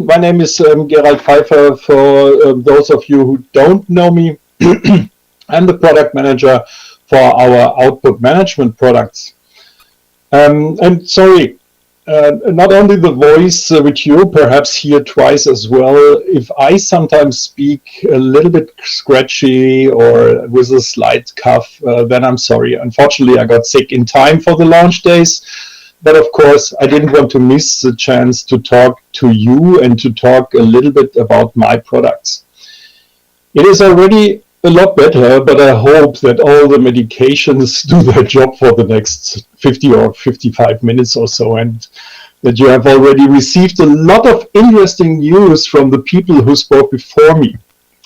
My name is Geral Pfeiffer. For those of you who don't know me, I'm the product manager for our output management products. And sorry, not only the voice, which you perhaps hear twice as well, if I sometimes speak a little bit scratchy or with a slight cough, then I'm sorry. Unfortunately, I got sick in time for the launch days. But of course, I didn't want to miss the chance to talk to you and to talk a little bit about my products. It is already a lot better, but I hope that all the medications do their job for the next 50 or 55 minutes or so, and that you have already received a lot of interesting news from the people who spoke before me.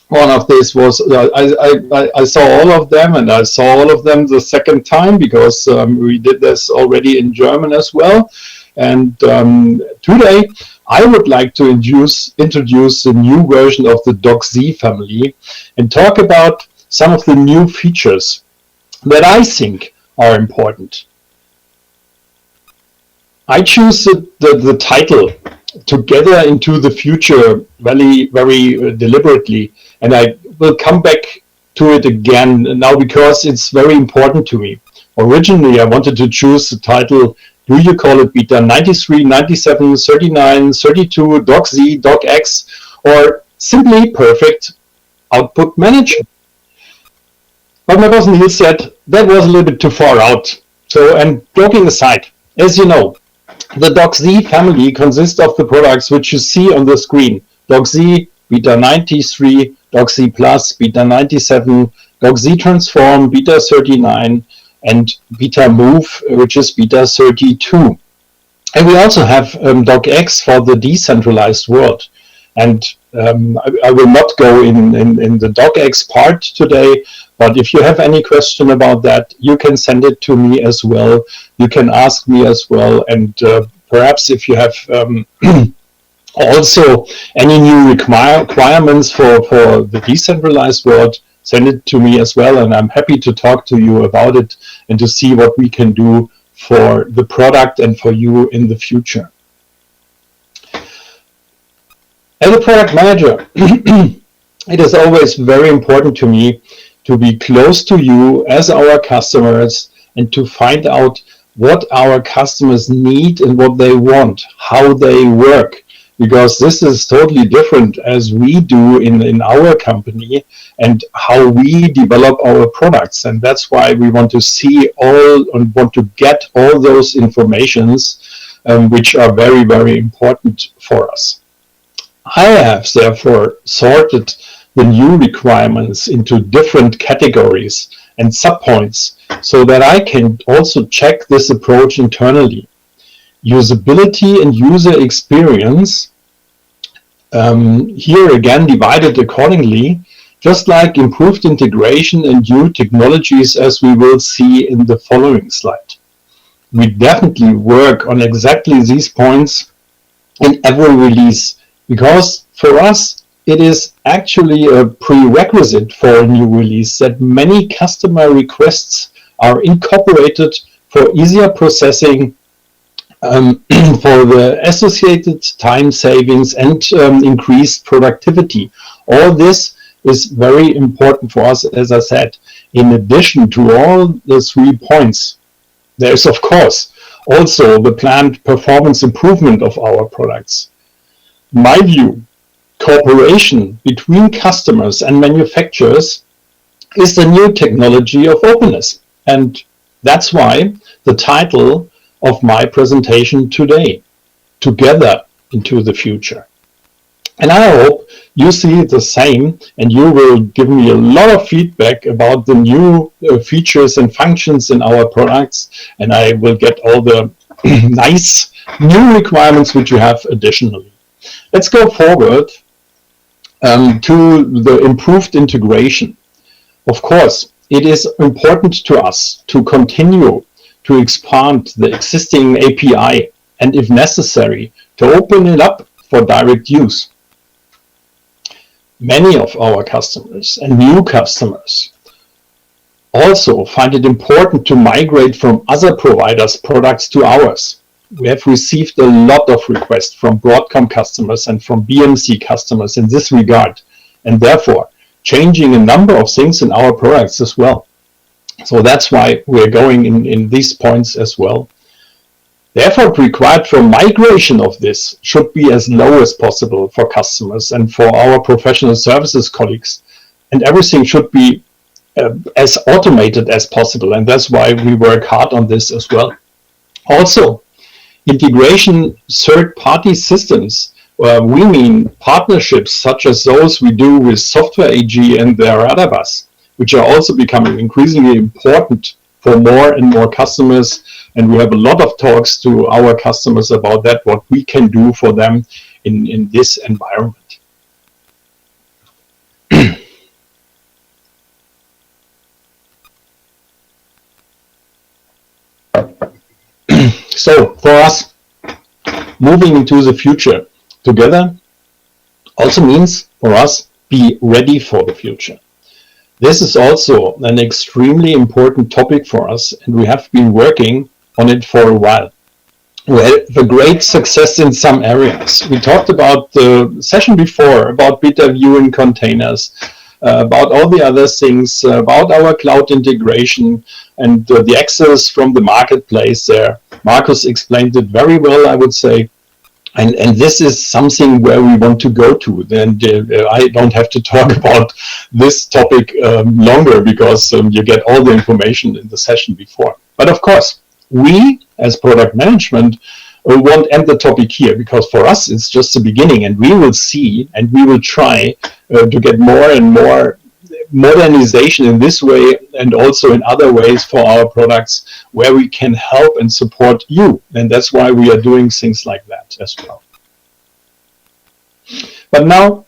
One of these was, I saw all of them, and I saw all of them the second time because we did this already in German as well. And today I would like to introduce the new version of the DocZ family and talk about some of the new features that I think are important. I choose the title Together into the Future very, very deliberately, and I will come back to it again now because it's very important to me. Originally, I wanted to choose the title, do you call it Beta 93, 97, 39, 32, DocZ, DocX, or simply Perfect Output Management? But my boss Neil said that was a little bit too far out. So, and joking aside, as you know, the DocZ family consists of the products which you see on the screen. DocZ, Beta 93, DocZ Plus, Beta 97, DocZ Transform, Beta 39, and Beta Move, which is Beta 32. And we also have DocX for the decentralized world. And I will not go in the DocX part today, but if you have any question about that, you can send it to me as well. You can ask me as well. And perhaps if you have also any new requirements for the decentralized world, send it to me as well. And I'm happy to talk to you about it and to see what we can do for the product and for you in the future. As a product manager, it is always very important to me to be close to you as our customers and to find out what our customers need and what they want, how they work, because this is totally different as we do in our company and how we develop our products. And that's why we want to see all and want to get all those informations which are very, very important for us. I have therefore sorted the new requirements into different categories and subpoints so that I can also check this approach internally. Usability and user experience, here again divided accordingly, just like improved integration and new technologies as we will see in the following slide. We definitely work on exactly these points in every release, because for us it is actually a prerequisite for a new release that many customer requests are incorporated for easier processing, for the associated time savings and increased productivity. All this is very important for us, as I said. In addition to all the 3 points, there's of course also the planned performance improvement of our products. In my view, cooperation between customers and manufacturers is the new technology of openness. And that's why the title of my presentation today, Together into the Future. And I hope you see it the same and you will give me a lot of feedback about the new features and functions in our products, and I will get all the nice new requirements which you have additionally. Let's go forward to the improved integration. Of course, it is important to us to continue to expand the existing API and, if necessary, to open it up for direct use. Many of our customers and new customers also find it important to migrate from other providers' products to ours. we have received a lot of requests from Broadcom customers and from BMC customers in this regard, and therefore changing a number of things in our products as well. So that's why we're going in these points as well. The effort required for migration of this should be as low as possible for customers and for our professional services colleagues. And everything should be as automated as possible. And that's why we work hard on this as well. Also, integration third-party systems. We mean partnerships such as those we do with Software AG and their Radarbus, which are also becoming increasingly important for more and more customers. And we have a lot of talks to our customers about that, what we can do for them in this environment. So for us, moving into the future together also means for us be ready for the future. This is also an extremely important topic for us, and we have been working on it for a while. We had a great success in some areas. We talked about the session before about Beta viewing containers, about all the other things, about our cloud integration and the access from the marketplace there. Markus explained it very well, I would say. And this is something where we want to go to. And I don't have to talk about this topic longer because you get all the information in the session before. But of course, we as product management won't end the topic here, because for us it's just the beginning, and we will see and we will try to get more and more modernization in this way and also in other ways for our products where we can help and support you. And that's why we are doing things like that as well. But now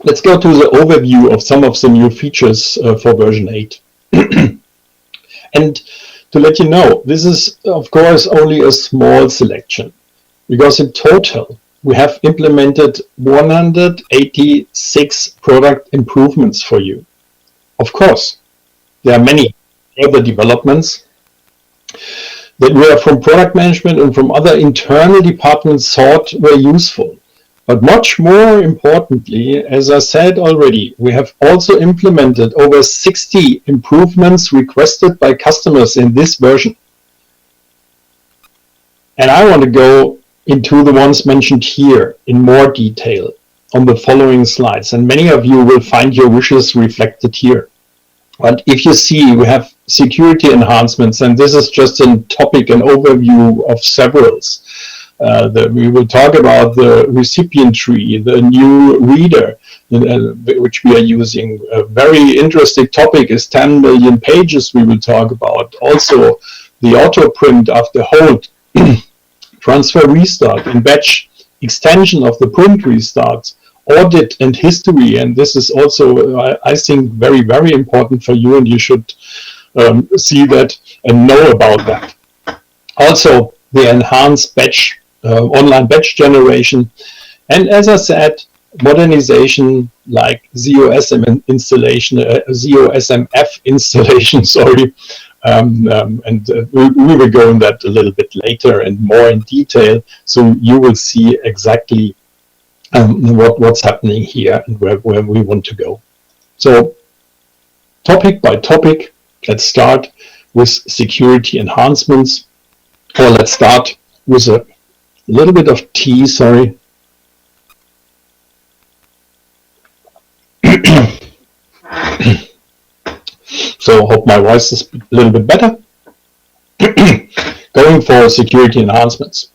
let's go to the overview of some of the new features for version 8. And to let you know, this is of course only a small selection, because in total we have implemented 186 product improvements for you. Of course, there are many other developments that were from product management and from other internal departments thought were useful. But much more importantly, as I said already, we have also implemented over 60 improvements requested by customers in this version. And I want to go into the ones mentioned here in more detail on the following slides. And many of you will find your wishes reflected here. But if you see, we have security enhancements, and this is just a topic, an overview of several. We will talk about the recipient tree, the new reader, which we are using. A very interesting topic is 10 million pages we will talk about. Also, the auto print after hold, transfer restart and batch, extension of the print restarts, audit and history. And this is also, I think, very, very important for you, and you should see that and know about that. Also, the enhanced batch, online batch generation. And as I said, modernization like ZOSM installation, ZOSMF installation, sorry. We will go in that a little bit later and more in detail, so you will see exactly what's happening here and where we want to go. So topic by topic, let's start with security enhancements, or let's start with a little bit of tea, sorry. So hope my voice is a little bit better. Going for security enhancements.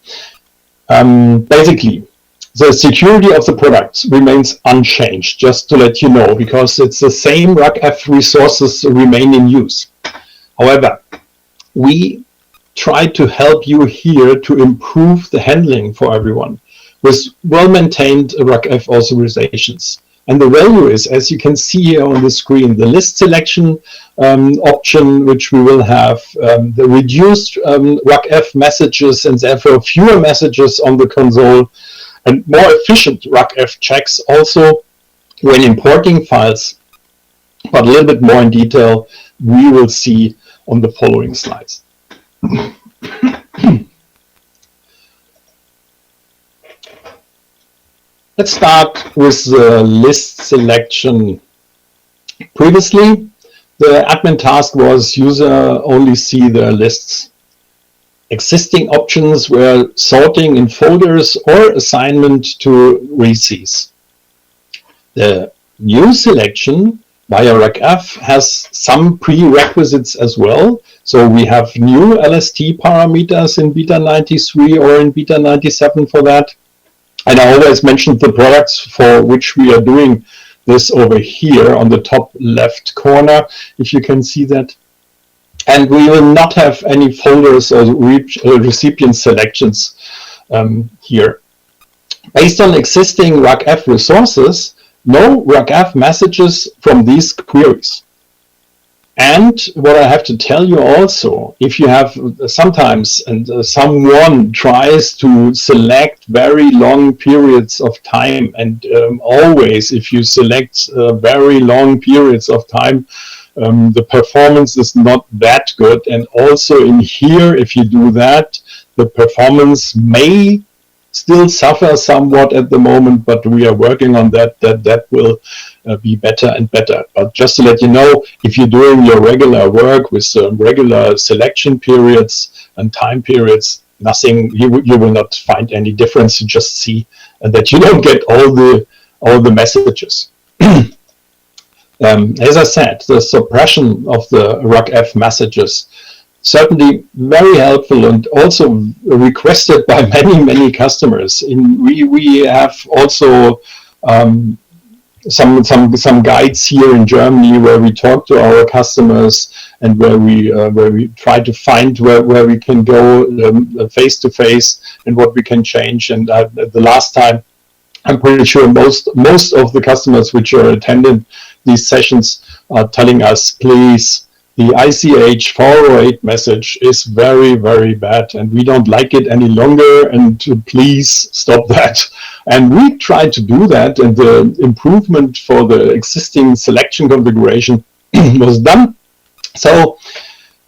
Basically, the security of the products remains unchanged, just to let you know, because it's the same RUCF resources remain in use. However, we try to help you here to improve the handling for everyone with well-maintained RUCF authorizations. And the value is, as you can see here on the screen, the list selection option, which we will have, the reduced RUCF messages and therefore fewer messages on the console, and more efficient RUCF checks also when importing files. But a little bit more in detail, we will see on the following slides. Let's start with the list selection. Previously, the admin task was user only see their lists. Existing options were sorting in folders or assignment to receives. The new selection via RecF has some prerequisites as well. So we have new LST parameters in Beta 93 or in Beta 97 for that. And I always mentioned the products for which we are doing this over here on the top left corner, if you can see that. And we will not have any folders or recipient selections here. Based on existing RecF resources, no RecF messages from these queries. And what I have to tell you also, if you have sometimes and someone tries to select very long periods of time, and always if you select very long periods of time, the performance is not that good. And also in here, if you do that, the performance may still suffer somewhat at the moment, but we are working on that will be better and better. But just to let you know, if you're doing your regular work with regular selection periods and time periods, nothing, you will not find any difference. You just see that you don't get all the messages. As I said, the suppression of the RecF messages certainly very helpful and also requested by many customers. We have also some guides here in Germany where we talk to our customers and where we try to find where we can go face to face and what we can change. And the last time, I'm pretty sure most of the customers which are attending these sessions are telling us, please, the ICH 408 message is very bad and we don't like it any longer, and please stop that. And we tried to do that, and the improvement for the existing selection configuration was done. So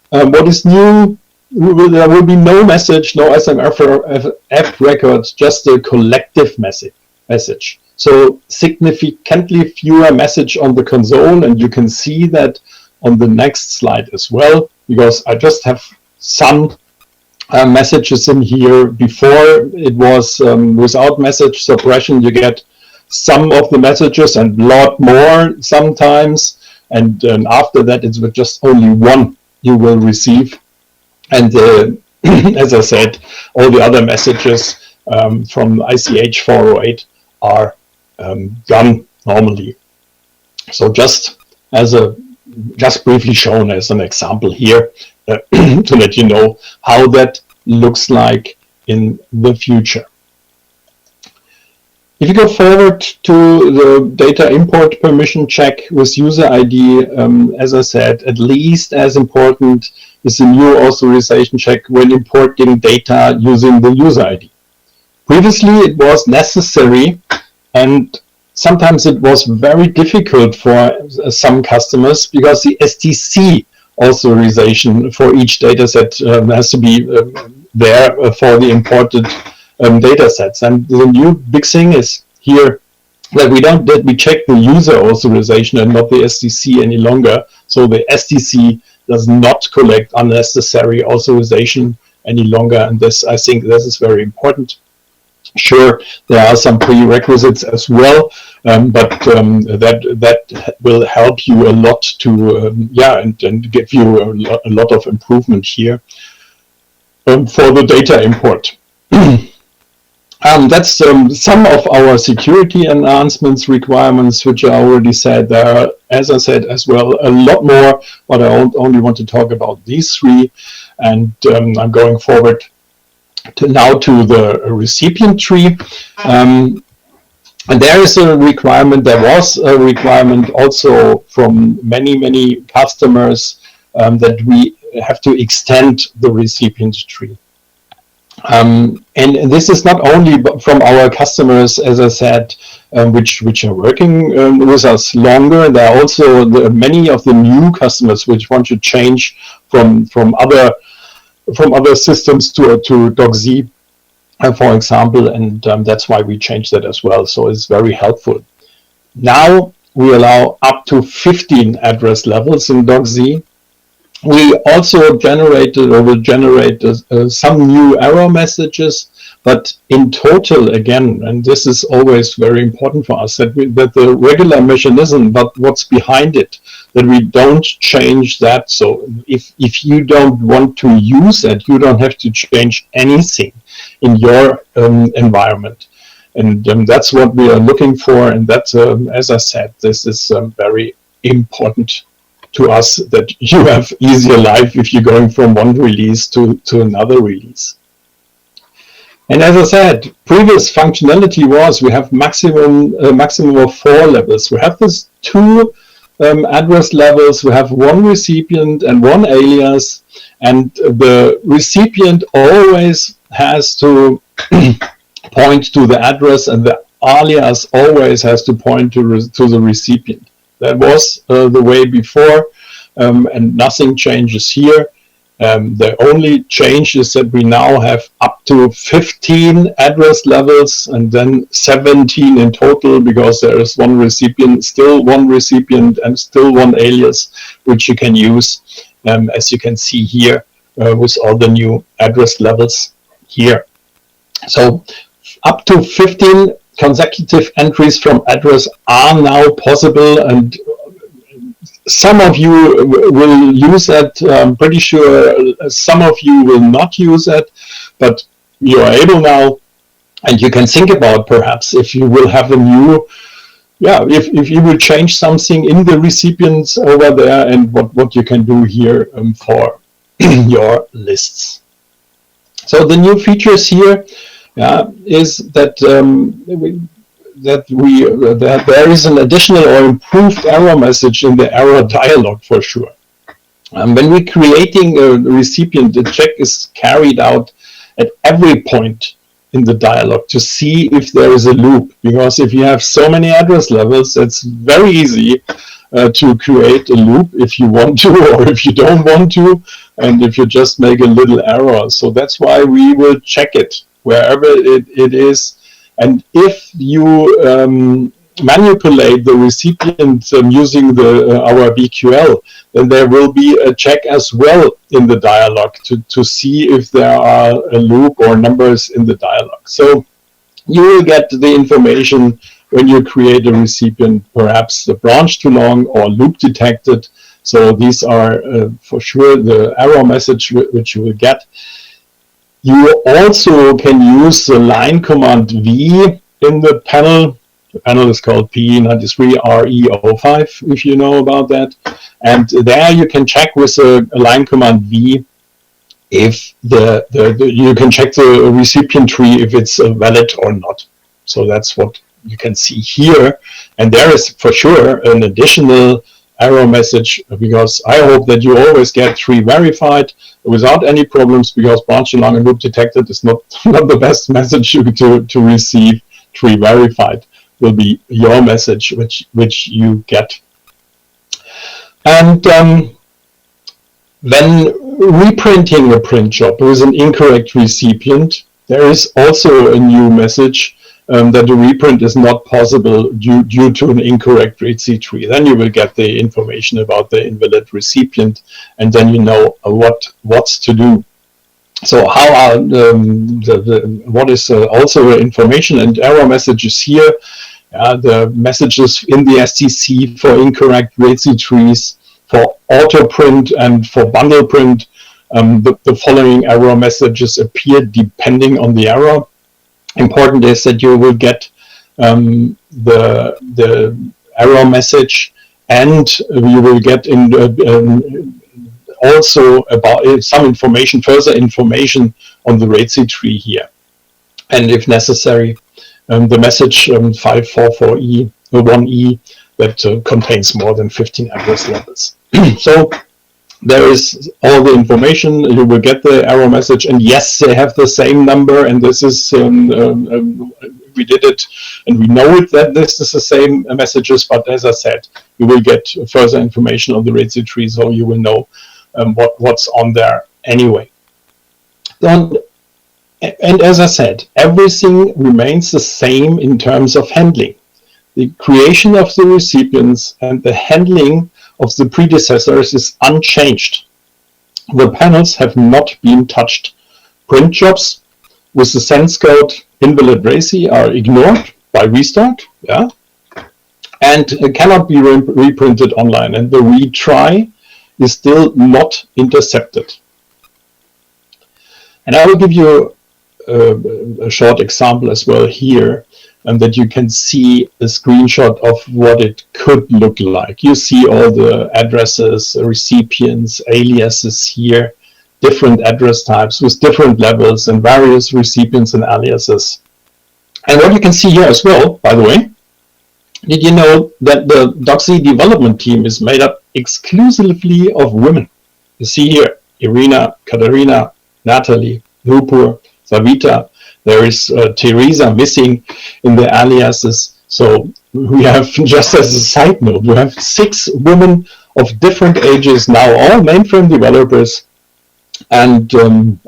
what is new? There will be no message, no SMF records, just a collective message. So significantly fewer message on the console, and you can see that on the next slide as well, because I just have some messages in here. Before it was without message suppression, you get some of the messages and a lot more sometimes, and after that it's just only one you will receive. And as I said, all the other messages from ICH 408 are done normally. So just briefly shown as an example here to let you know how that looks like in the future. If you go forward to the data import permission check with user ID, as I said, at least as important is the new authorization check when importing data using the user ID. Previously it was necessary, and sometimes it was very difficult for some customers because the STC authorization for each data set has to be there for the imported data sets. And the new big thing is here that we check the user authorization and not the STC any longer. So the STC does not collect unnecessary authorization any longer. And this, I think this is very important. Sure, there are some prerequisites as well, but that will help you a lot to and give you a lot of improvement here for the data import. That's some of our security enhancements requirements, which I already said. There are, as I said as well, a lot more, but I only want to talk about these three, and I'm going forward now to the recipient tree. And there is a requirement, there was a requirement also from many customers that we have to extend the recipient tree. And this is not only from our customers, as I said, which are working with us longer. There are also many of the new customers which want to change from other systems to DocZ. for example, and that's why we changed that as well. So it's very helpful. Now we allow up to 15 address levels in DocZ. We also generated or will generate some new error messages, but in total, again, and this is always very important for us, that the regular mechanism, but what's behind it, that we don't change that. So if you don't want to use it, you don't have to change anything in your environment. And that's what we are looking for. And that's, as I said, this is very important to us, that you have easier life if you're going from one release to another release. And as I said, previous functionality was we have maximum of 4 levels. We have these 2 address levels. We have 1 recipient and 1 alias, and the recipient always has to point to the address, and the alias always has to point to the recipient. That was the way before, and nothing changes here. The only change is that we now have up to 15 address levels, and then 17 in total, because there is 1 recipient, still 1 recipient, and still 1 alias, which you can use, as you can see here, with all the new address levels here. So up to 15 consecutive entries from address are now possible, and some of you will use it. I'm pretty sure some of you will not use it, but you are able now, and you can think about perhaps if you will have a new, if you will change something in the recipients over there, and what you can do here for your lists. So the new features here is that that there is an additional or improved error message in the error dialog for sure. When we're creating a recipient, the check is carried out at every point in the dialog to see if there is a loop, because if you have so many address levels, it's very easy to create a loop if you want to, or if you don't want to, and if you just make a little error. So that's why we will check it wherever it is. And if you manipulate the recipient using our BQL, then there will be a check as well in the dialog to see if there are a loop or numbers in the dialog. So you will get the information when you create a recipient, perhaps the branch too long or loop detected. So these are for sure the error message which you will get. You also can use the line command V in the panel. The panel is called P93RE05, if you know about that. And there you can check with a line command V if you can check the recipient tree if it's valid or not. So that's what you can see here. And there is for sure an additional error message, because I hope that you always get tree verified without any problems, because branch along and loop detected is not the best message to receive. Tree verified will be your message which you get. And when reprinting a print job with an incorrect recipient, there is also a new message that the reprint is not possible due to an incorrect REC tree. Then you will get the information about the invalid recipient, and then you know what's to do. So how are what is also information and error messages here? The messages in the STC for incorrect REC trees, for auto print and for bundle print. The following error messages appear depending on the error. Important is that you will get the error message, and you will get also about some information, further information on the REC tree here. And if necessary, the message 544E1E that contains more than 15 address levels. So there is all the information. You will get the error message, and yes, they have the same number, and this is we did it, and we know it that this is the same messages. But as I said, you will get further information on the REC tree, so you will know what's on there anyway. Then And as I said, everything remains the same in terms of handling. The creation of the recipients and the handling of the predecessors is unchanged. The panels have not been touched. Print jobs with the sense code invalid RACI are ignored by restart, yeah, and cannot be reprinted online, and the retry is still not intercepted. And I will give you a short example as well here, and that you can see a screenshot of what it could look like. You see all the addresses, recipients, aliases here, different address types with different levels and various recipients and aliases. And what you can see here as well, by the way, did you know that the DocZ development team is made up exclusively of women? You see here, Irina, Katarina, Natalie, Nupur, Savita. There is Teresa missing in the aliases. So we have, just as a side note, we have 6 women of different ages now, all mainframe developers. And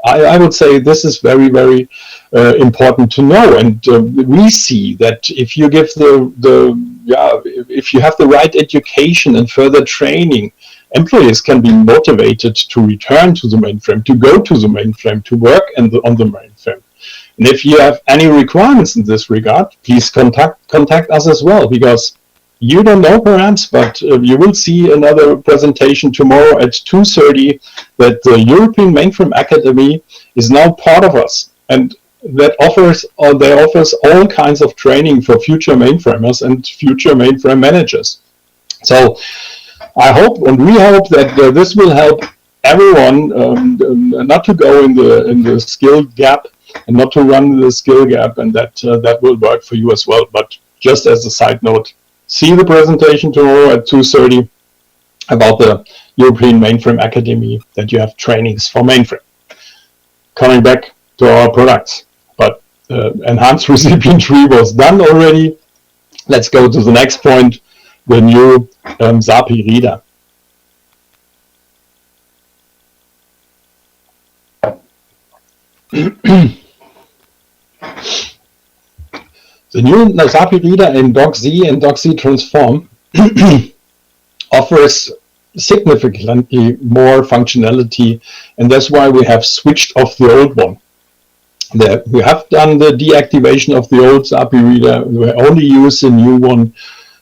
I would say this is very, very important to know. And we see that if you give if you have the right education and further training, employees can be motivated to return to the mainframe, to go to the mainframe, to work on the mainframe. And if you have any requirements in this regard, please contact us as well, because you don't know perhaps, but you will see another presentation tomorrow at 2:30 that the European Mainframe Academy is now part of us, and that offers all kinds of training for future mainframers and future mainframe managers. So I hope, and we hope, that this will help everyone not to go in the skill gap and not to run the skill gap, and that will work for you as well. But just as a side note, see the presentation tomorrow at 2:30 about the European Mainframe Academy, that you have trainings for mainframe. Coming back to our products, but enhanced recipient tree was done already. Let's go to the next point, the new SAPI reader. The new SAPI reader in DocZ and DocZ Transform offers significantly more functionality, and that's why we have switched off the old one. We have done the deactivation of the old SAPI reader. We only use the new one.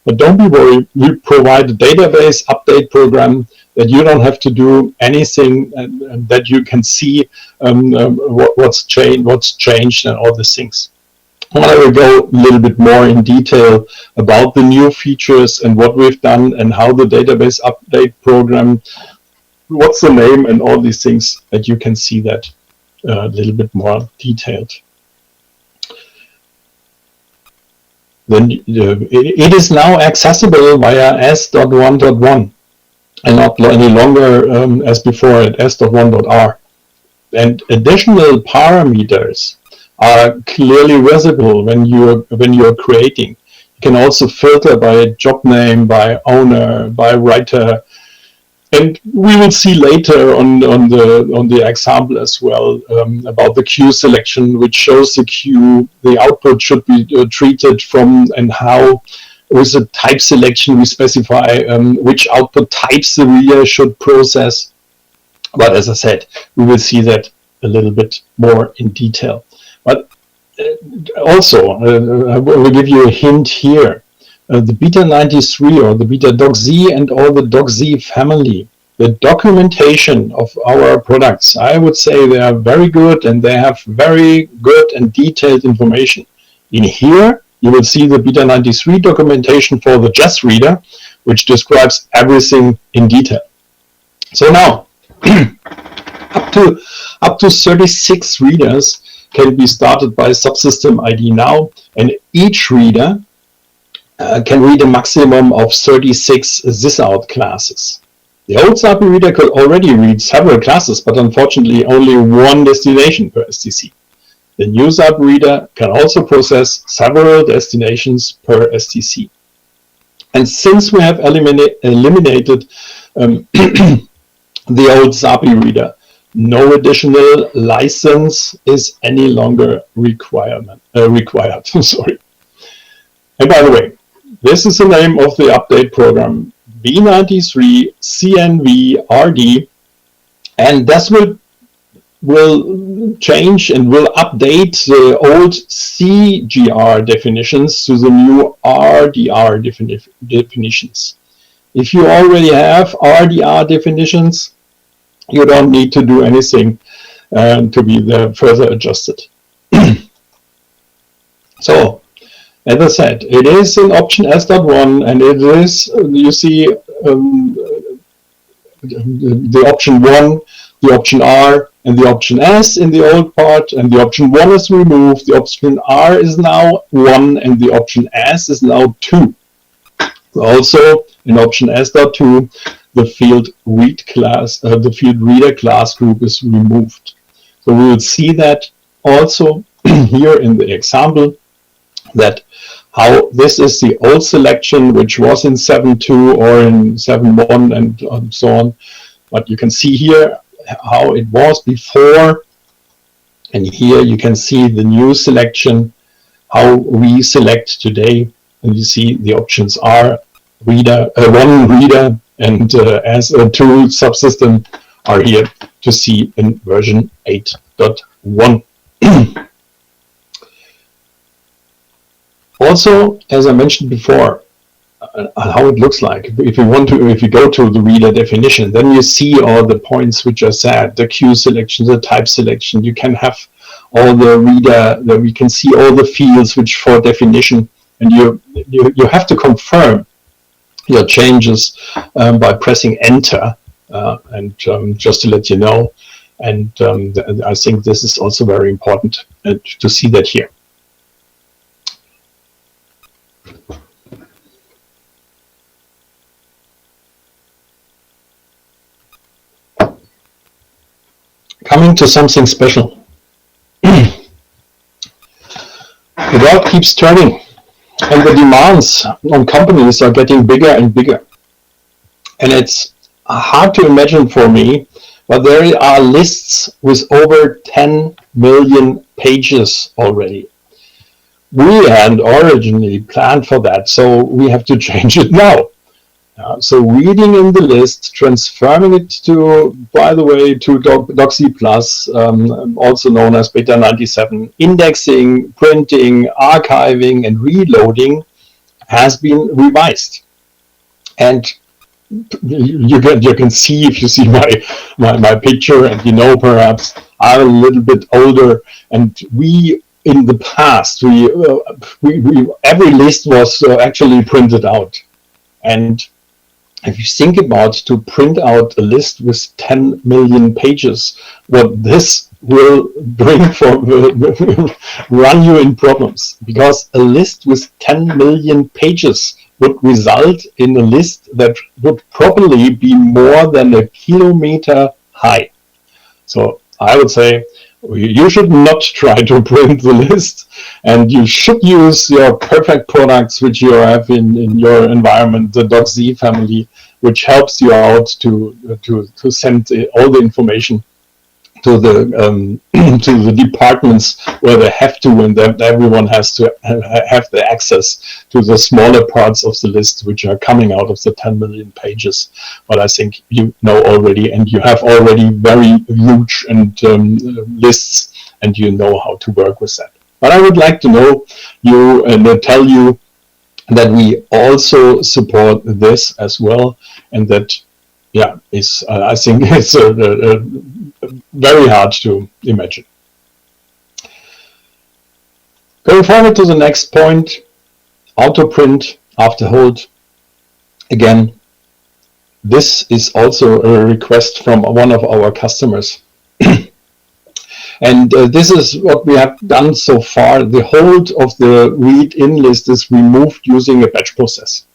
But don't be worried, we provide a database update program that you don't have to do anything, and that you can see what's changed and all these things. I will go a little bit more in detail about the new features and what we've done and how the database update program, what's the name, and all these things, that you can see that a little bit more detailed. Then it is now accessible via S.1.1 and not any longer as before at S.1.R. And additional parameters are clearly visible when you're creating. You can also filter by job name, by owner, by writer, and we will see later on the example as well about the queue selection, which shows the queue. The output should be treated from and how. With the type selection, we specify which output types the reader should process. But as I said, we will see that a little bit more in detail. But also, I will give you a hint here. The Beta 93 or the Beta DocZ and all the DocZ family, the documentation of our products, I would say they are very good, and they have very good and detailed information. In here, you will see the Beta 93 documentation for the JES reader, which describes everything in detail. So now, up to 36 readers can be started by subsystem ID now, and each reader can read a maximum of 36 sysout classes. The old SAPI reader could already read several classes, but unfortunately only one destination per STC. The new SAPI reader can also process several destinations per STC. And since we have eliminated the old SAPI reader, no additional license is any longer required. Sorry. And by the way, this is the name of the update program, B93 CNV RD, and this will change and will update the old CGR definitions to the new RDR definitions. If you already have RDR definitions, you don't need to do anything to be further adjusted. So, as I said, it is in option S.1, and it is, you see, the option 1, the option R, and the option S in the old part, and the option 1 is removed, the option R is now 1, and the option S is now 2. Also, in option S.2, the field read class, the field reader class group is removed. So we will see that also here in the example, that how this is the old selection which was in 7.2 or in 7.1 and so on. But you can see here how it was before, and here you can see the new selection, how we select today, and you see the options are reader, one reader and as a tool subsystem are here to see in version 8.1. Also, as I mentioned before, how it looks like. If you go to the reader definition, then you see all the points which are said, the Q selection, the type selection. You can have all the reader, we can see all the fields which for definition, and you have to confirm your changes by pressing enter, and just to let you know. And I think this is also very important to see that here. Coming to something special. The world keeps turning, and the demands on companies are getting bigger and bigger. And it's hard to imagine for me, but there are lists with over 10 million pages already. We had originally planned for that, so we have to change it now. So reading in the list, transforming it to, by the way, to DocZ Plus, also known as Beta 97, indexing, printing, archiving, and reloading has been revised. And you can see, if you see my picture, and you know perhaps I'm a little bit older, and we in the past, every list was actually printed out. And if you think about to print out a list with 10 million pages, what this will bring for run you in problems, because a list with 10 million pages would result in a list that would probably be more than 1 kilometer high. So I would say you should not try to print the list, and you should use your perfect products which you have in your environment, the DocZ family, which helps you out to send all the information to the to the departments where they have to, and that everyone has to have the access to the smaller parts of the list which are coming out of the 10 million pages. But I think you know already, and you have already very huge and lists, and you know how to work with that. But I would like to know you and tell you that we also support this as well, and that is I think it's very hard to imagine. Going forward to the next point, auto print after hold. Again, this is also a request from one of our customers. And this is what we have done so far. The hold of the read-in list is removed using a batch process.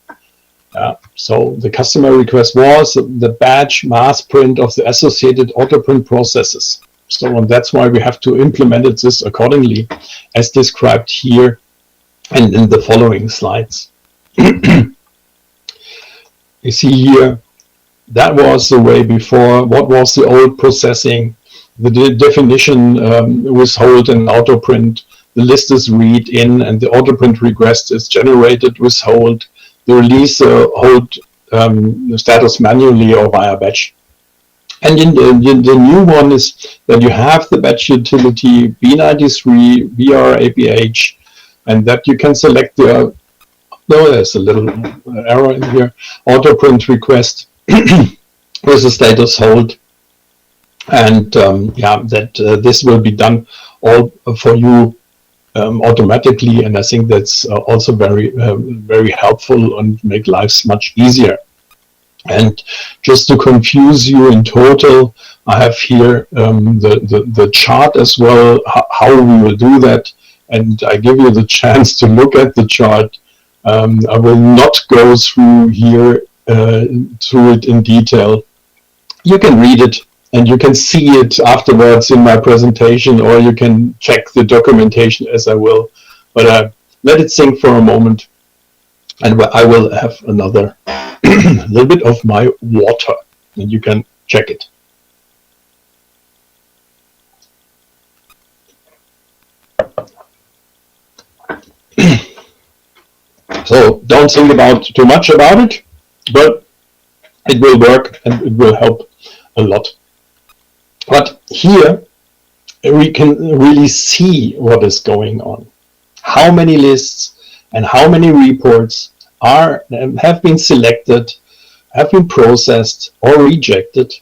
So the customer request was the batch mass print of the associated auto print processes. So and that's why we have to implement this accordingly, as described here and in the following slides. You see here, that was the way before. What was the old processing? the definition withhold and autoprint. The list is read in, and the autoprint request is generated withhold. The release hold status manually or via batch. And in the new one is that you have the batch utility B93 VRAPH, and that you can select the, there's a little error in here, autoprint request with a status hold. And yeah, that this will be done all for you automatically, and I think that's also very helpful and make lives much easier. And just to confuse you in total, I have here the chart as well, how we will do that, and I give you the chance to look at the chart. I will not go through here through it in detail. You can read it and you can see it afterwards in my presentation, or you can check the documentation as I will. But let it sink for a moment, and I will have another little bit of my water, and you can check it. So don't think about too much about it, but it will work and it will help a lot. But here we can really see what is going on. How many lists and how many reports have been selected, have been processed or rejected,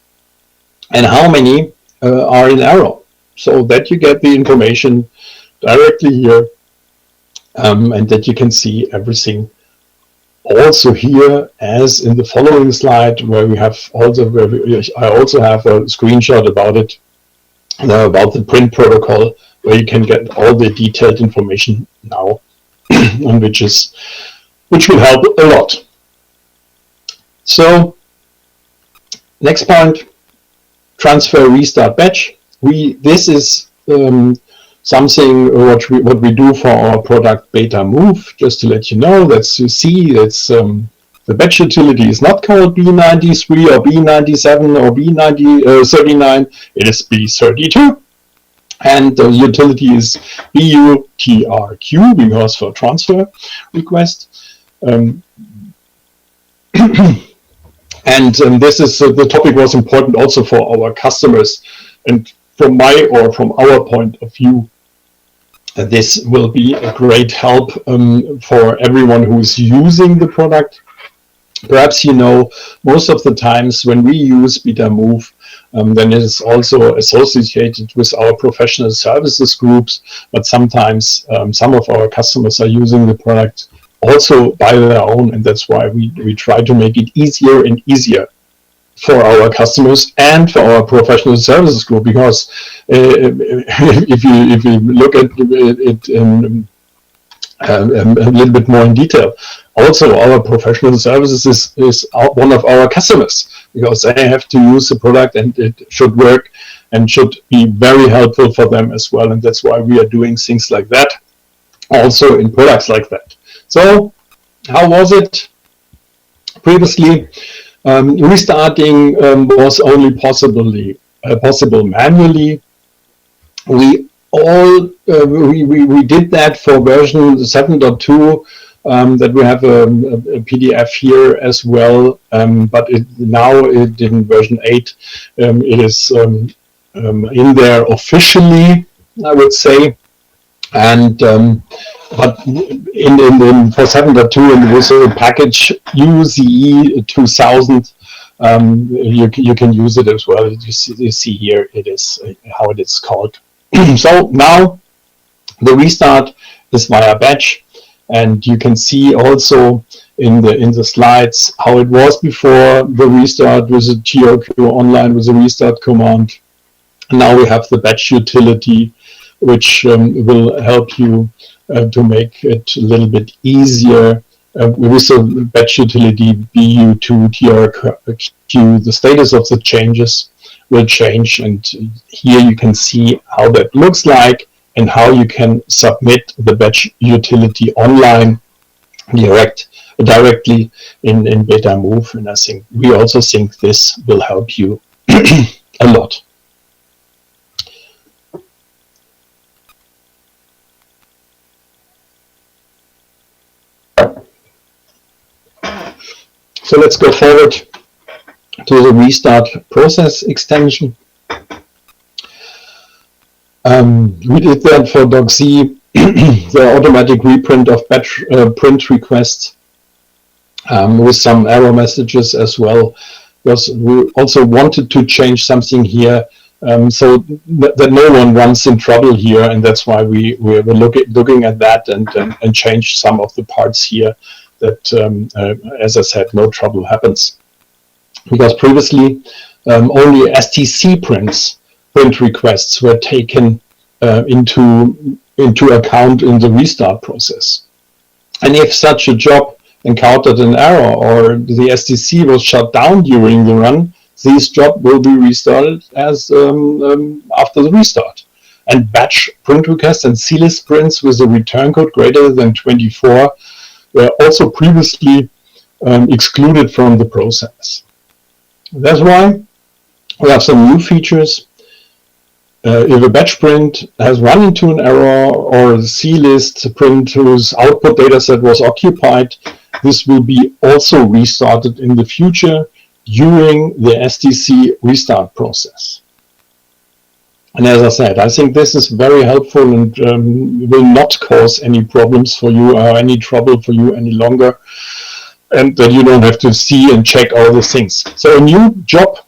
and how many are in error, so that you get the information directly here, and that you can see everything also here, as in the following slide, where we have also, I also have a screenshot about it, about the print protocol, where you can get all the detailed information now, and which will help a lot. So next point, transfer restart batch. This is something what we do for our product Beta Move. Just to let you know, that's, you see, that's the batch utility is not called B93 or B97 or B39. It is B32, and the utility is BUTRQ, because for transfer request. And this is the topic was important also for our customers, and from our point of view, this will be a great help for everyone who is using the product. Perhaps you know, most of the times when we use Beta Move, then it is also associated with our professional services groups, but sometimes some of our customers are using the product also by their own, and that's why we try to make it easier and easier for our customers and for our professional services group, because if you look at it a little bit more in detail, also our professional services is one of our customers, because they have to use the product and it should work and should be very helpful for them as well, and that's why we are doing things like that also in products like that. So how was it previously? Restarting was only possible manually. We did that for version 7.2, that we have a PDF here as well, but now in version 8 it is in there officially, I would say. And but for 7.2 and with a package UZE 2000, you can use it as well. You see here it is how it is called. So now the restart is via batch, and you can see also in the slides how it was before the restart with the TRQ online with the restart command. Now we have the batch utility, which will help you to make it a little bit easier. With the batch utility BU2 TRQ, the status of the changes will change, and here you can see how that looks like and how you can submit the batch utility online directly in Beta Move, and I think we also think this will help you a lot. So let's go forward to the restart process extension. We did that for DocZ, the automatic reprint of batch print requests with some error messages as well, because we also wanted to change something here so that no one runs in trouble here, and that's why we were looking at that and changed some of the parts here that, as I said, no trouble happens. Because previously only STC print requests were taken into account in the restart process. And if such a job encountered an error or the STC was shut down during the run, this job will be restarted as after the restart. And batch print requests and C-list prints with a return code greater than 24 were also previously excluded from the process. That's why we have some new features. If a batch print has run into an error or a C-list print whose output dataset was occupied, this will be also restarted in the future during the STC restart process. And as I said, I think this is very helpful and will not cause any problems for you or any trouble for you any longer, and that you don't have to see and check all the things. So a new job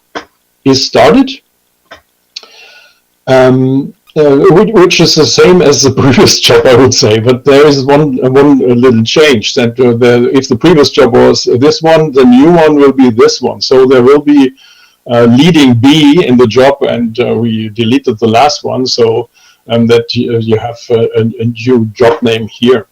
is started, which is the same as the previous job, I would say, but there is one little change, that if the previous job was this one, the new one will be this one. So there will be leading B in the job, and we deleted the last one, so that you have a new job name here.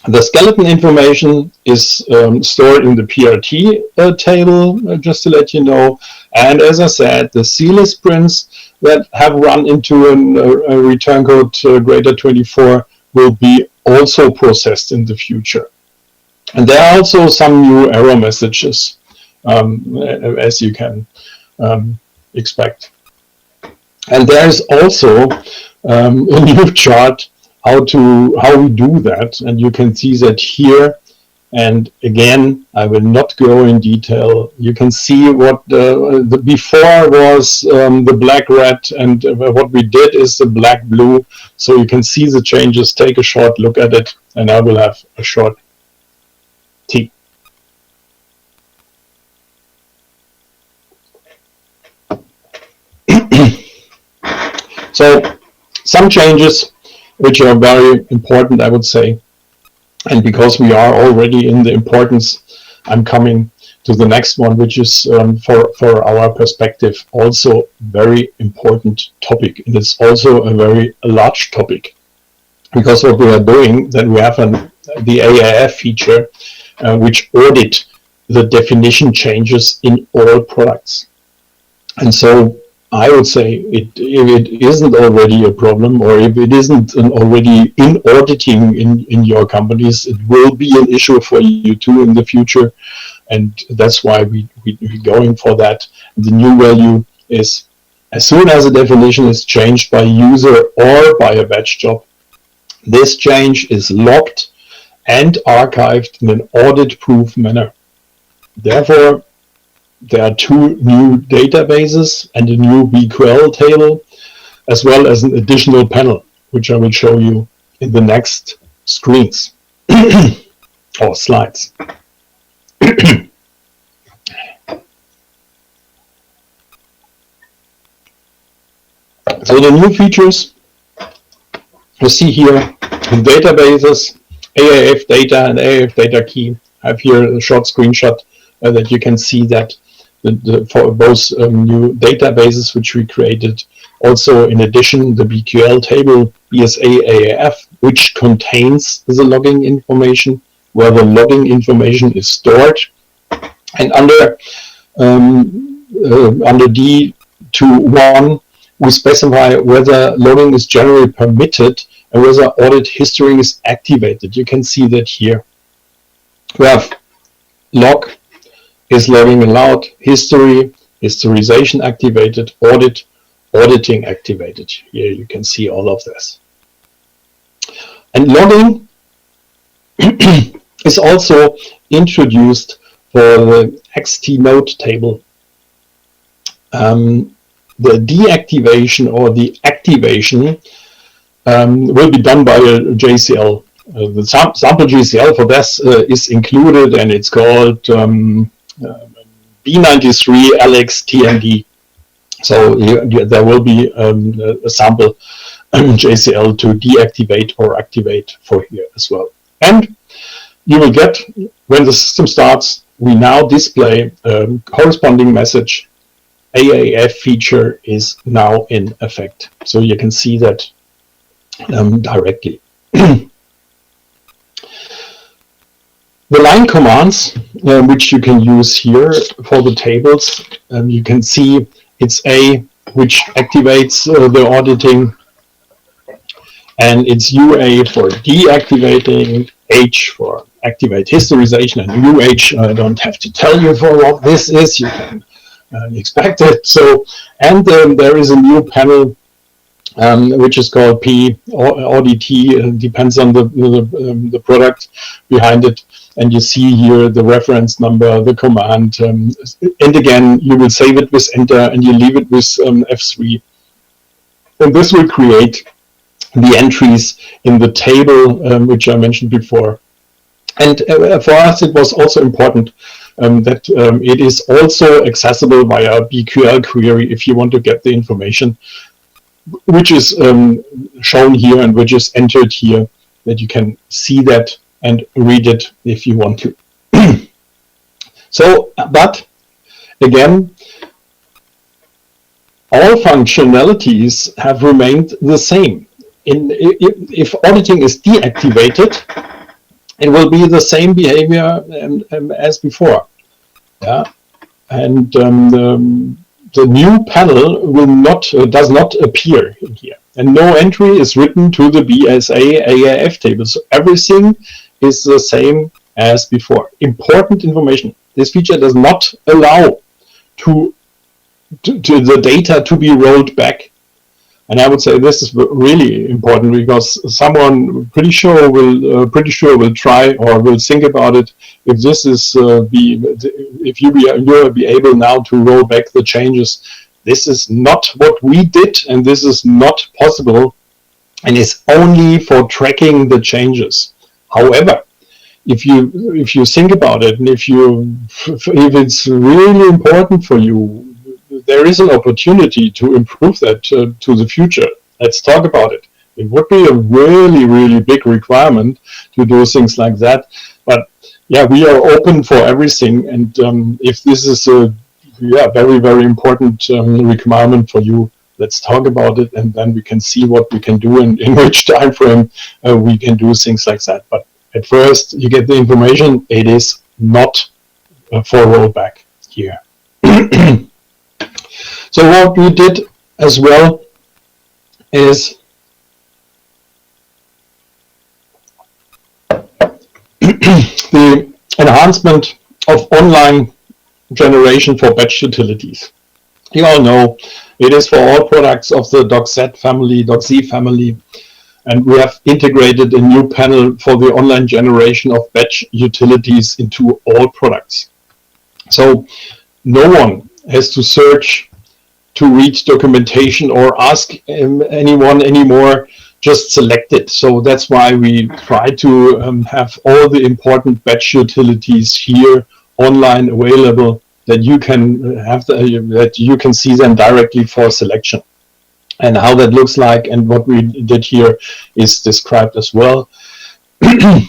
The skeleton information is stored in the PRT table, just to let you know. And as I said, the C-list prints that have run into a return code greater 24 will be also processed in the future. And there are also some new error messages, as you can expect. And there is also a new chart how we do that, and you can see that here. And again, I will not go in detail. You can see what the before was the black red, and what we did is the black blue. So you can see the changes. Take a short look at it, and I will have a short tea. So some changes which are very important, I would say. And because we are already in the importance, I'm coming to the next one, which is for our perspective also very important topic. And it's also a very large topic, because what we are doing, then we have the AIF feature, which audit the definition changes in all products. And so I would say if it isn't already a problem, or if it isn't already in auditing in your companies, it will be an issue for you too in the future. And that's why we're going for that. The new value is, as soon as a definition is changed by user or by a batch job, this change is logged and archived in an audit-proof manner. Therefore, there are two new databases and a new BQL table, as well as an additional panel, which I will show you in the next screens or slides. So the new features you see here in databases, AIF data and AIF data key. I have here a short screenshot that you can see that for both new databases which we created. Also, in addition, the BQL table BSA AIF, which contains the logging information, where the logging information is stored. And under D2.1, we specify whether logging is generally permitted and whether audit history is activated. You can see that here. We have log, is logging allowed, history, historization activated, audit, auditing activated. Here you can see all of this. And logging is also introduced for the XT node table, the deactivation or the activation will be done by a JCL. The sample JCL for this is included, and it's called B93 LXTND. So there will be a sample JCL to deactivate or activate for here as well. And you will get, when the system starts, we now display corresponding message. AAF feature is now in effect. So you can see that directly. The line commands, which you can use here for the tables, you can see it's A, which activates the auditing, and it's UA for deactivating, H for activate historization, and UH, I don't have to tell you for what this is, you can expect it. So, and there is a new panel which is called P or DT, depends on the product behind it. And you see here the reference number, the command, and again, you will save it with enter and you leave it with F3. And this will create the entries in the table, which I mentioned before. And for us, it was also important that it is also accessible via BQL query if you want to get the information, which is shown here and which is entered here, that you can see that and read it if you want to. So, but again, all functionalities have remained the same. If auditing is deactivated, it will be the same behavior as before. Yeah, and the new panel will not does not appear in here, and no entry is written to the BSA AAF table. So everything is the same as before. Important information: this feature does not allow to the data to be rolled back. And I would say this is really important, because someone pretty sure will try or will think about it. If this is if you will be able now to roll back the changes, this is not what we did, and this is not possible, and it's only for tracking the changes. However, if you think about it, and if it's really important for you, there is an opportunity to improve that to the future. Let's talk about it. It would be a really, really big requirement to do things like that. But yeah, we are open for everything. And if this is a very, very important requirement for you, let's talk about it, and then we can see what we can do and in which time frame we can do things like that. But at first, you get the information. It is not for rollback here. So what we did as well is the enhancement of online generation for batch utilities. You all know it is for all products of the DocZ family, and we have integrated a new panel for the online generation of batch utilities into all products. So no one has to search to read documentation or ask anyone anymore, just select it. So that's why we try to have all the important batch utilities here online available, that you can have that you can see them directly for selection. And how that looks like and what we did here is described as well. You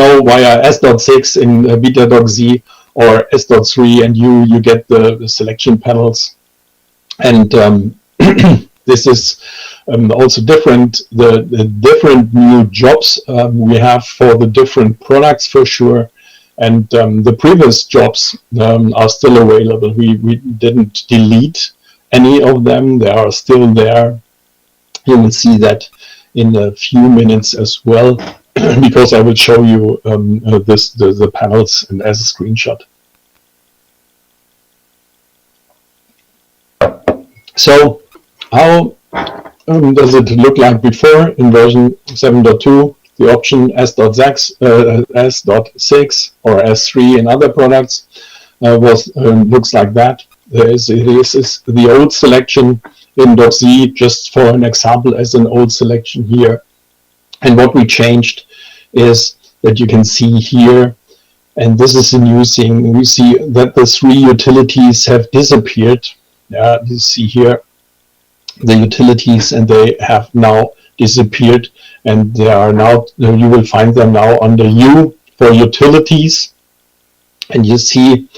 know, via S.6 in Beta DocZ or S.3, and you get the selection panels. And this is also different, the different new jobs we have for the different products for sure. And the previous jobs are still available. We didn't delete any of them. They are still there. You will see that in a few minutes as well, because I will show you the panels and as a screenshot. So how does it look like before in version 7.2? the option S.6 or S3 in other products looks like that. This is the old selection in DocZ, just for an example, as an old selection here. And what we changed is that you can see here, and this is a new thing, we see that the 3 utilities have disappeared. You see here the utilities, and they have now disappeared, and they are now, you will find them now under U for utilities. And you see,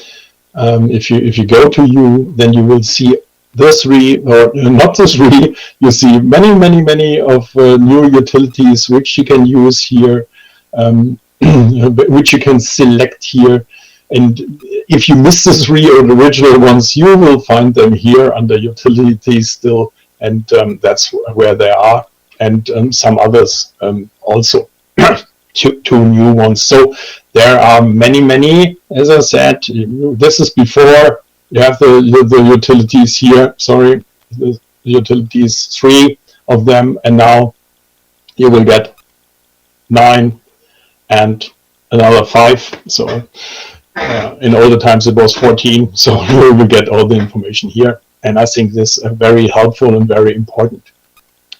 if you go to U, then you will see the 3, or not the 3, you see many of new utilities which you can use here, which you can select here. And if you miss the 3 original ones, you will find them here under utilities still, and that's where they are, and some others also, two new ones. So there are many, as I said. This is before you have the utilities here, sorry, the utilities, 3 of them, and now you will get 9 and another 5. So in older times it was 14, so you will get all the information here. And I think this is very helpful and very important.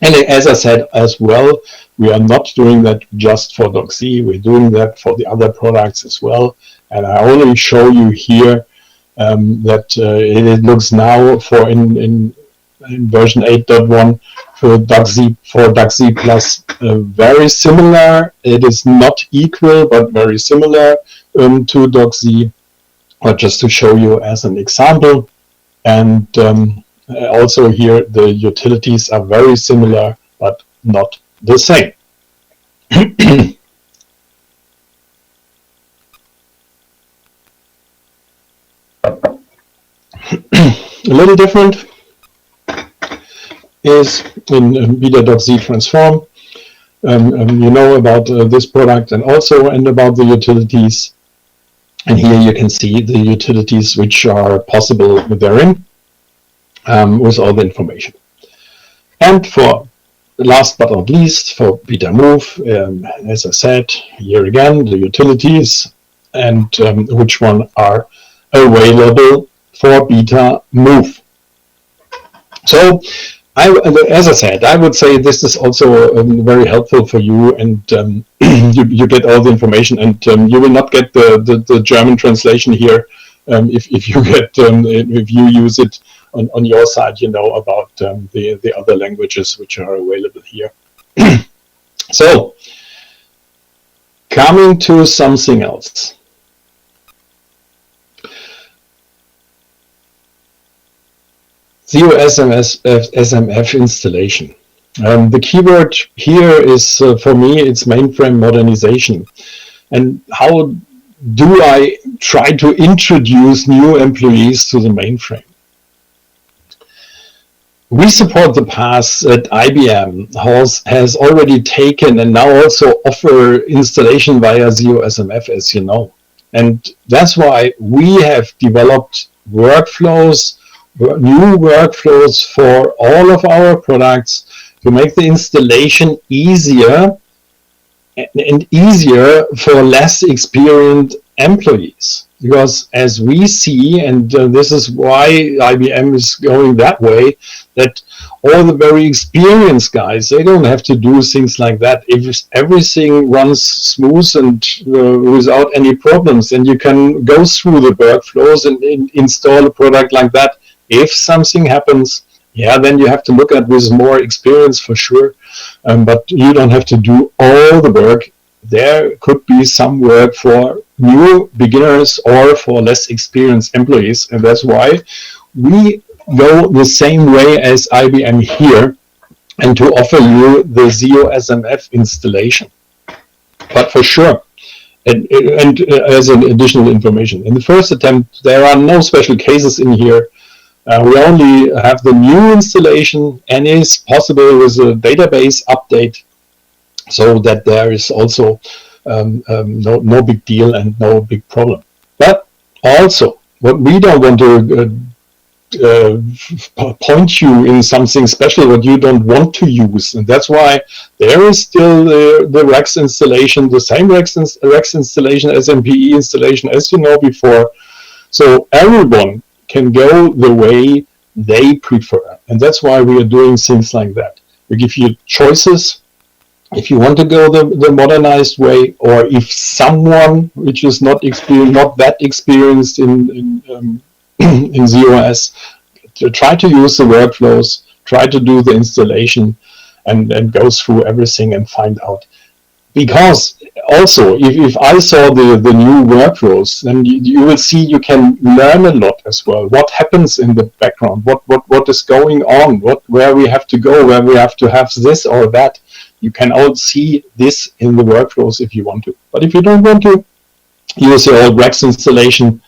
And as I said as well, we are not doing that just for DocZ, we're doing that for the other products as well. And I only show you here that it looks now for in version 8.1 for DocZ Plus very similar. It is not equal, but very similar to DocZ, but just to show you as an example. And also here the utilities are very similar, but not the same. A little different is in Beta DocZ Transform. You know about this product and about the utilities. And here you can see the utilities which are possible therein with all the information. And for last but not least, for Beta Move, as I said, here again, the utilities and which one are available for Beta Move. So, as I said, I would say this is also very helpful for you, and you get all the information, and you will not get the German translation here if you use it on your side. You know about the other languages which are available here. So, coming to something else. SMF installation. The keyword here is, for me, it's mainframe modernization. And how do I try to introduce new employees to the mainframe? We support the path that IBM has already taken and now also offer installation via ZOSMF, as you know. And that's why we have developed workflows, new workflows for all of our products to make the installation easier and easier for less experienced employees. Because as we see, and this is why IBM is going that way, that all the very experienced guys, they don't have to do things like that. If everything runs smooth and without any problems, and you can go through the workflows and install a product like that. If something happens, yeah, then you have to look at with more experience for sure, but you don't have to do all the work. There could be some work for new beginners or for less experienced employees, and that's why we go the same way as IBM here, and to offer you the ZOSMF installation. But for sure, and as an additional information, in the first attempt, there are no special cases in here. We only have the new installation, and is possible with a database update, so that there is also no big deal and no big problem. But also, what we don't want to point you in something special what you don't want to use. And that's why there is still the Rex installation, the same Rex installation as MPE installation as you know before. So everyone can go the way they prefer. And that's why we are doing things like that. We give you choices. If you want to go the modernized way, or if someone which is not that experienced in ZOS, to try to use the workflows, try to do the installation, and go through everything and find out. Because also, if I saw the new workflows, then you will see you can learn a lot as well. What happens in the background? What is going on? Where we have to go? Where we have to have this or that? You can all see this in the workflows if you want to. But if you don't want to, use your old Rex installation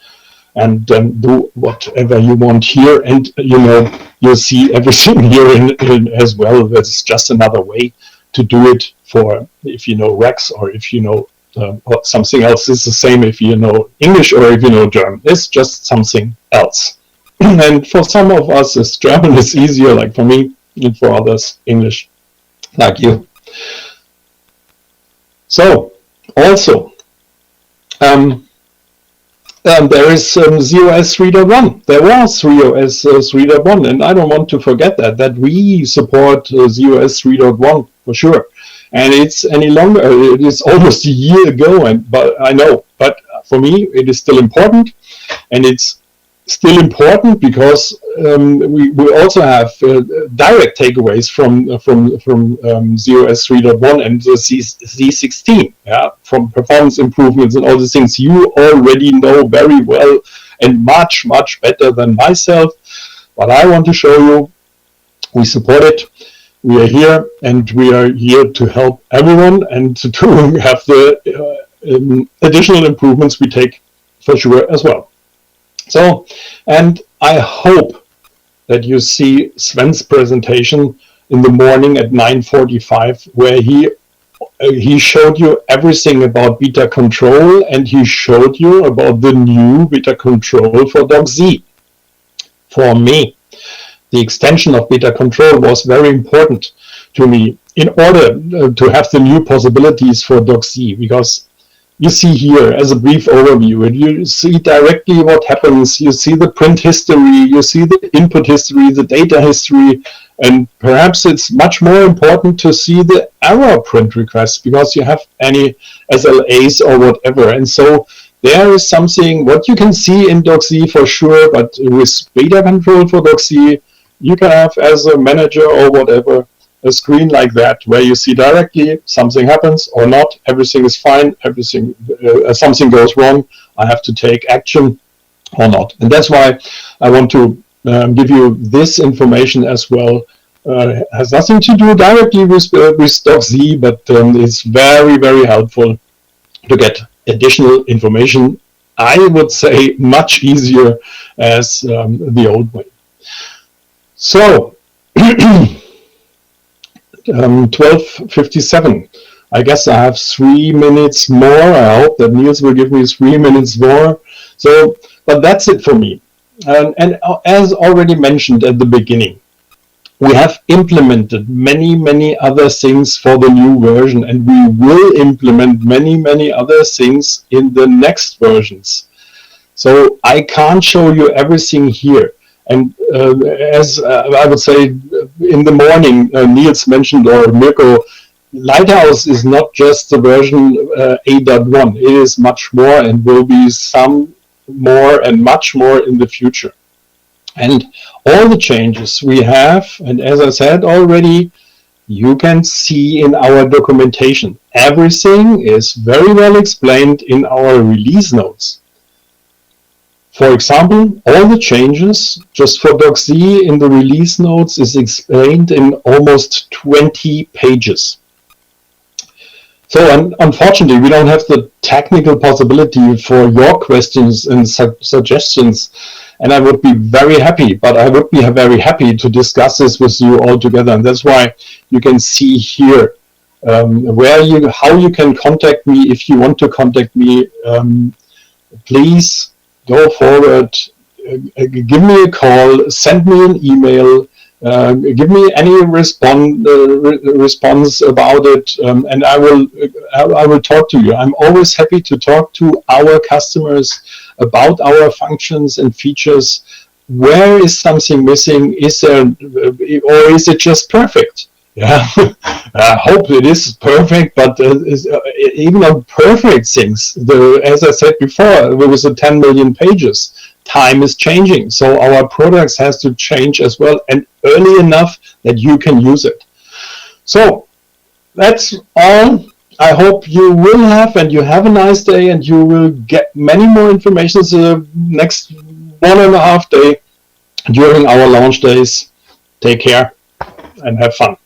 and do whatever you want here. And you'll see everything here in as well. That's just another way to do it for if you know Rex, or if you know something else. It's the same if you know English or if you know German. It's just something else. And for some of us, German is easier, like for me, and for others, English, like you. So, also, there is ZOS 3.1. There was ZOS 3.1, and I don't want to forget that we support ZOS 3.1 for sure. And it's any longer, it is almost a year ago, but I know, but for me, it is still important, and it's still important because we also have direct takeaways from ZOS 3.1 and the Z16, from performance improvements and all the things you already know very well and much better than myself. But I want to show you, we support it. We are here, and we are here to help everyone and to have the additional improvements we take for sure as well. So, and I hope that you see Sven's presentation in the morning at 9:45, where he showed you everything about beta control, and he showed you about the new beta control for DocZ. For me, the extension of beta control was very important to me in order to have the new possibilities for DocZ, because you see here as a brief overview, and you see directly what happens. You see the print history, you see the input history, the data history, and perhaps it's much more important to see the error print requests because you have any SLAs or whatever. And so there is something what you can see in DocZ for sure, but with beta control for DocZ, you can have as a manager or whatever a screen like that where you see directly something happens or not, everything is fine, everything something goes wrong, I have to take action or not. And that's why I want to give you this information as well. Has nothing to do directly with DocZ, but it's very helpful to get additional information. I would say much easier as the old way. So 12:57. I guess I have 3 minutes more. I hope that Niels will give me 3 minutes more. So, but that's it for me. And as already mentioned at the beginning, we have implemented many other things for the new version, and we will implement many other things in the next versions. So I can't show you everything here. And as I would say in the morning, Niels mentioned, or Mirko, Lighthouse is not just the version 8.1. It is much more and will be some more and much more in the future. And all the changes we have, and as I said already, you can see in our documentation. Everything is very well explained in our release notes. For example, all the changes just for DocZ in the release notes is explained in almost 20 pages. So unfortunately, we don't have the technical possibility for your questions and suggestions, and I would be very happy, but I would be very happy to discuss this with you all together. And that's why you can see here how you can contact me. If you want to contact me, please go forward. give me a call, send me an email, give me any response about it, and I will talk to you. I'm always happy to talk to our customers about our functions and features. Where is something missing? Is there, or is it just perfect? Yeah, I hope it is perfect, but even on perfect things, as I said before, with the 10 million pages, time is changing. So our products has to change as well, and early enough that you can use it. So that's all. I hope you will have, and you have a nice day, and you will get many more information the next 1.5 days during our launch days. Take care and have fun.